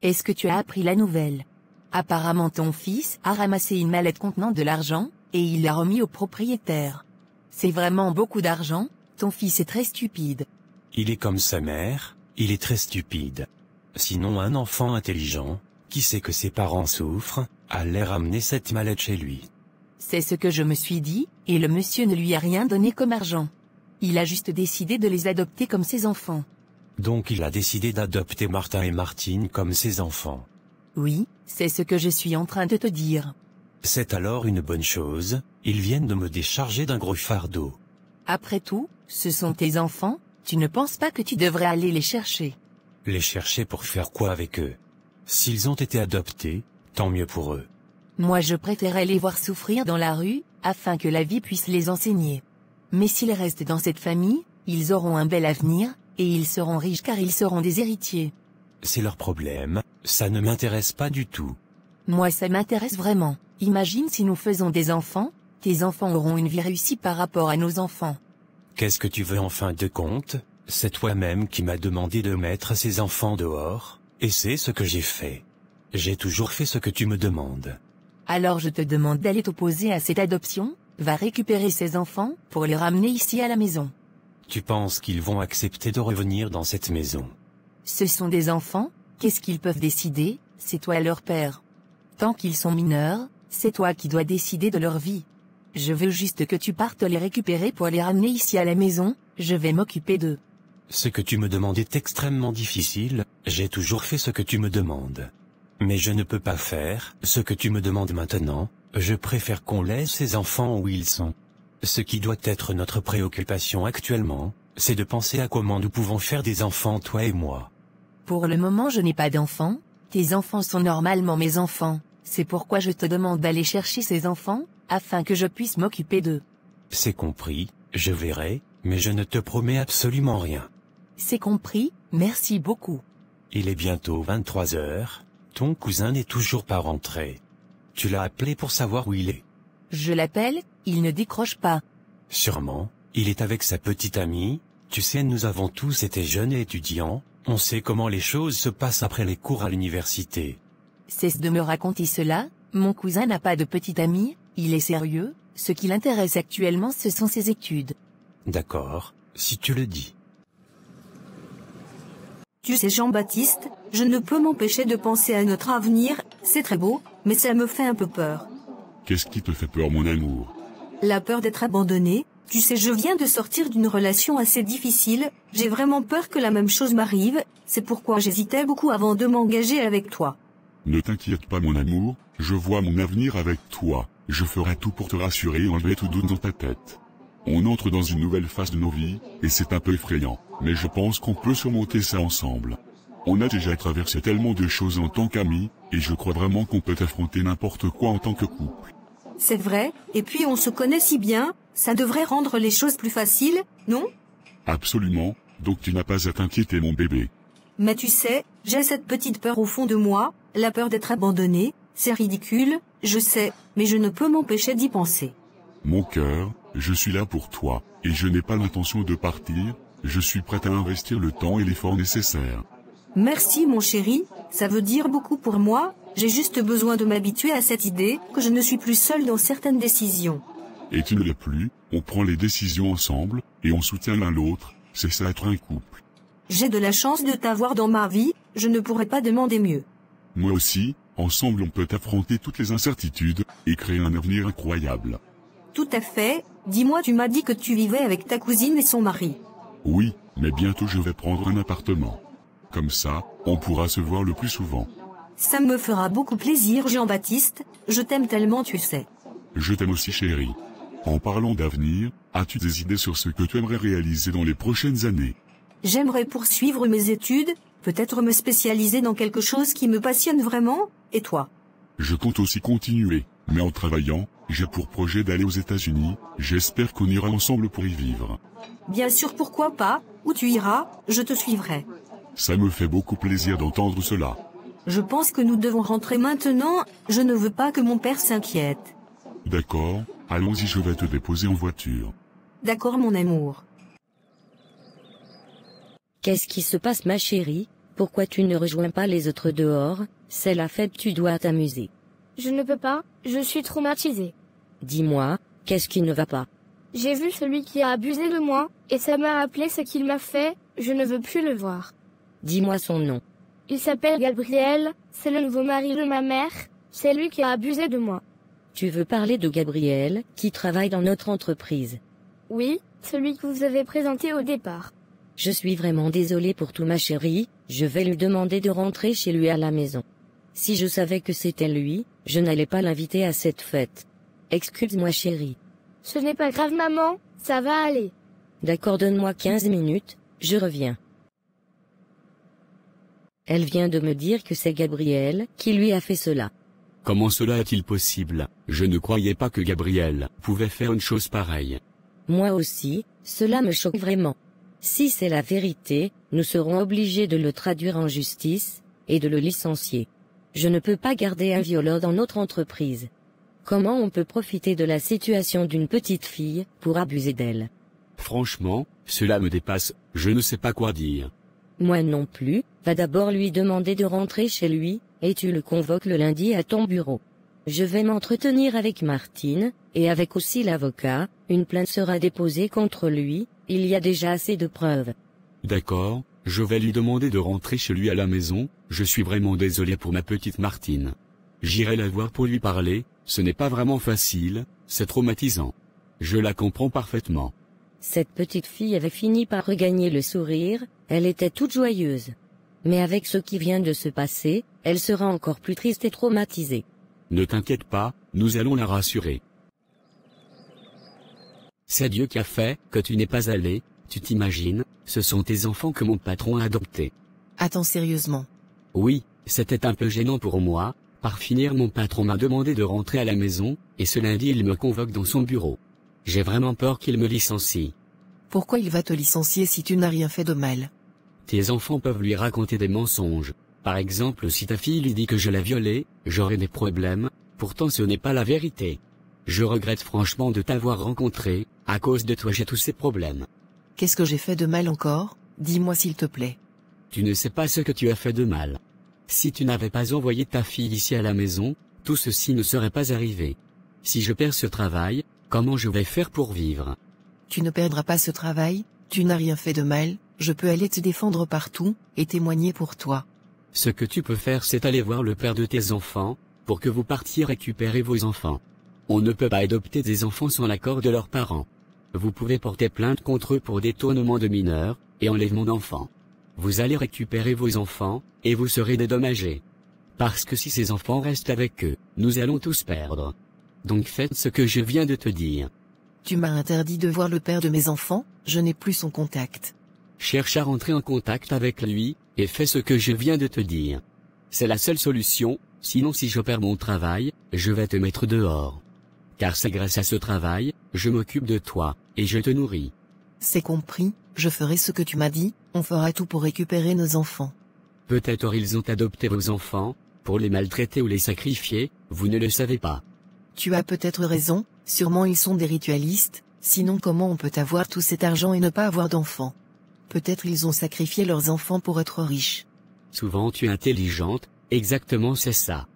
Est-ce que tu as appris la nouvelle? Apparemment ton fils a ramassé une mallette contenant de l'argent, et il l'a remis au propriétaire. C'est vraiment beaucoup d'argent, ton fils est très stupide. Il est comme sa mère, il est très stupide. Sinon un enfant intelligent, qui sait que ses parents souffrent, allait ramener cette mallette chez lui. C'est ce que je me suis dit, et le monsieur ne lui a rien donné comme argent. Il a juste décidé de les adopter comme ses enfants. Donc il a décidé d'adopter Martin et Martine comme ses enfants. Oui, c'est ce que je suis en train de te dire. C'est alors une bonne chose, ils viennent de me décharger d'un gros fardeau. Après tout, ce sont tes enfants, tu ne penses pas que tu devrais aller les chercher? Les chercher pour faire quoi avec eux? S'ils ont été adoptés, tant mieux pour eux. Moi je préférais les voir souffrir dans la rue, afin que la vie puisse les enseigner. Mais s'ils restent dans cette famille, ils auront un bel avenir, et ils seront riches car ils seront des héritiers. C'est leur problème, ça ne m'intéresse pas du tout. Moi ça m'intéresse vraiment. Imagine si nous faisons des enfants, tes enfants auront une vie réussie par rapport à nos enfants. Qu'est-ce que tu veux en fin de compte? C'est toi-même qui m'as demandé de mettre ces enfants dehors, et c'est ce que j'ai fait. J'ai toujours fait ce que tu me demandes. Alors je te demande d'aller t'opposer à cette adoption, va récupérer ces enfants, pour les ramener ici à la maison. Tu penses qu'ils vont accepter de revenir dans cette maison? Ce sont des enfants, qu'est-ce qu'ils peuvent décider, c'est toi leur père. Tant qu'ils sont mineurs, c'est toi qui dois décider de leur vie. Je veux juste que tu partes les récupérer pour les ramener ici à la maison, je vais m'occuper d'eux. Ce que tu me demandes est extrêmement difficile, j'ai toujours fait ce que tu me demandes. Mais je ne peux pas faire ce que tu me demandes maintenant, je préfère qu'on laisse ces enfants où ils sont. Ce qui doit être notre préoccupation actuellement, c'est de penser à comment nous pouvons faire des enfants toi et moi. Pour le moment je n'ai pas d'enfants, tes enfants sont normalement mes enfants, c'est pourquoi je te demande d'aller chercher ces enfants, afin que je puisse m'occuper d'eux. C'est compris, je verrai, mais je ne te promets absolument rien. C'est compris, merci beaucoup. Il est bientôt 23 heures, ton cousin n'est toujours pas rentré. Tu l'as appelé pour savoir où il est? Je l'appelle, il ne décroche pas. Sûrement, il est avec sa petite amie, tu sais nous avons tous été jeunes et étudiants, on sait comment les choses se passent après les cours à l'université. Cesse de me raconter cela, mon cousin n'a pas de petite amie, il est sérieux, ce qui l'intéresse actuellement ce sont ses études. D'accord, si tu le dis. Tu sais Jean-Baptiste, je ne peux m'empêcher de penser à notre avenir, c'est très beau, mais ça me fait un peu peur. Qu'est-ce qui te fait peur, mon amour? La peur d'être abandonné, tu sais je viens de sortir d'une relation assez difficile, j'ai vraiment peur que la même chose m'arrive, c'est pourquoi j'hésitais beaucoup avant de m'engager avec toi. Ne t'inquiète pas, mon amour, je vois mon avenir avec toi, je ferai tout pour te rassurer et enlever tout doute dans ta tête. On entre dans une nouvelle phase de nos vies, et c'est un peu effrayant, mais je pense qu'on peut surmonter ça ensemble. On a déjà traversé tellement de choses en tant qu'amis, et je crois vraiment qu'on peut affronter n'importe quoi en tant que couple. C'est vrai, et puis on se connaît si bien, ça devrait rendre les choses plus faciles, non? Absolument, donc tu n'as pas à t'inquiéter, mon bébé. Mais tu sais, j'ai cette petite peur au fond de moi, la peur d'être abandonné, c'est ridicule, je sais, mais je ne peux m'empêcher d'y penser. Mon cœur, je suis là pour toi, et je n'ai pas l'intention de partir, je suis prête à investir le temps et l'effort nécessaires. Merci mon chéri, ça veut dire beaucoup pour moi, j'ai juste besoin de m'habituer à cette idée que je ne suis plus seule dans certaines décisions. Et tu ne l'es plus, on prend les décisions ensemble, et on soutient l'un l'autre, c'est ça être un couple. J'ai de la chance de t'avoir dans ma vie, je ne pourrais pas demander mieux. Moi aussi, ensemble on peut affronter toutes les incertitudes, et créer un avenir incroyable. Tout à fait, dis-moi tu m'as dit que tu vivais avec ta cousine et son mari. Oui, mais bientôt je vais prendre un appartement. Comme ça, on pourra se voir le plus souvent. Ça me fera beaucoup plaisir Jean-Baptiste, je t'aime tellement tu sais. Je t'aime aussi chérie. En parlant d'avenir, as-tu des idées sur ce que tu aimerais réaliser dans les prochaines années? J'aimerais poursuivre mes études, peut-être me spécialiser dans quelque chose qui me passionne vraiment, et toi? Je compte aussi continuer, mais en travaillant, j'ai pour projet d'aller aux États-Unis, j'espère qu'on ira ensemble pour y vivre. Bien sûr pourquoi pas, où tu iras, je te suivrai. Ça me fait beaucoup plaisir d'entendre cela. Je pense que nous devons rentrer maintenant, je ne veux pas que mon père s'inquiète. D'accord, allons-y, je vais te déposer en voiture. D'accord mon amour. Qu'est-ce qui se passe ma chérie? Pourquoi tu ne rejoins pas les autres dehors? C'est la fête, tu dois t'amuser. Je ne peux pas, je suis traumatisée. Dis-moi, qu'est-ce qui ne va pas? J'ai vu celui qui a abusé de moi, et ça m'a rappelé ce qu'il m'a fait, je ne veux plus le voir. Dis-moi son nom. Il s'appelle Gabriel, c'est le nouveau mari de ma mère, c'est lui qui a abusé de moi. Tu veux parler de Gabriel, qui travaille dans notre entreprise? Oui, celui que vous avez présenté au départ. Je suis vraiment désolée pour tout ma chérie, je vais lui demander de rentrer chez lui à la maison. Si je savais que c'était lui, je n'allais pas l'inviter à cette fête. Excuse-moi chérie. Ce n'est pas grave maman, ça va aller. D'accord, donne-moi 15 minutes, je reviens. Elle vient de me dire que c'est Gabriel qui lui a fait cela. Comment cela est-il possible? Je ne croyais pas que Gabriel pouvait faire une chose pareille. Moi aussi, cela me choque vraiment. Si c'est la vérité, nous serons obligés de le traduire en justice, et de le licencier. Je ne peux pas garder un violeur dans notre entreprise. Comment on peut profiter de la situation d'une petite fille, pour abuser d'elle? Franchement, cela me dépasse, je ne sais pas quoi dire. Moi non plus, va d'abord lui demander de rentrer chez lui, et tu le convoques le lundi à ton bureau. Je vais m'entretenir avec Martine, et avec aussi l'avocat, une plainte sera déposée contre lui, il y a déjà assez de preuves. D'accord, je vais lui demander de rentrer chez lui à la maison, je suis vraiment désolé pour ma petite Martine. J'irai la voir pour lui parler, ce n'est pas vraiment facile, c'est traumatisant. Je la comprends parfaitement. Cette petite fille avait fini par regagner le sourire, elle était toute joyeuse. Mais avec ce qui vient de se passer, elle sera encore plus triste et traumatisée. Ne t'inquiète pas, nous allons la rassurer. C'est Dieu qui a fait que tu n'es pas allé, tu t'imagines, ce sont tes enfants que mon patron a adoptés. Attends sérieusement. Oui, c'était un peu gênant pour moi, par finir mon patron m'a demandé de rentrer à la maison, et ce lundi il me convoque dans son bureau. J'ai vraiment peur qu'il me licencie. Pourquoi il va te licencier si tu n'as rien fait de mal? Tes enfants peuvent lui raconter des mensonges. Par exemple, si ta fille lui dit que je l'ai violée, j'aurai des problèmes, pourtant ce n'est pas la vérité. Je regrette franchement de t'avoir rencontré, à cause de toi j'ai tous ces problèmes. Qu'est-ce que j'ai fait de mal encore? Dis-moi s'il te plaît. Tu ne sais pas ce que tu as fait de mal. Si tu n'avais pas envoyé ta fille ici à la maison, tout ceci ne serait pas arrivé. Si je perds ce travail, comment je vais faire pour vivre? Tu ne perdras pas ce travail, tu n'as rien fait de mal, je peux aller te défendre partout, et témoigner pour toi. Ce que tu peux faire c'est aller voir le père de tes enfants, pour que vous partiez récupérer vos enfants. On ne peut pas adopter des enfants sans l'accord de leurs parents. Vous pouvez porter plainte contre eux pour détournement de mineurs, et enlèvement d'enfants. Vous allez récupérer vos enfants, et vous serez dédommagés. Parce que si ces enfants restent avec eux, nous allons tous perdre. Donc faites ce que je viens de te dire. Tu m'as interdit de voir le père de mes enfants, je n'ai plus son contact. Cherche à rentrer en contact avec lui, et fais ce que je viens de te dire. C'est la seule solution, sinon si je perds mon travail, je vais te mettre dehors. Car c'est grâce à ce travail, je m'occupe de toi, et je te nourris. C'est compris, je ferai ce que tu m'as dit, on fera tout pour récupérer nos enfants. Peut-être ils ont adopté vos enfants, pour les maltraiter ou les sacrifier, vous ne le savez pas. Tu as peut-être raison, sûrement ils sont des ritualistes, sinon comment on peut avoir tout cet argent et ne pas avoir d'enfants? Peut-être ils ont sacrifié leurs enfants pour être riches. Souvent tu es intelligente, exactement c'est ça.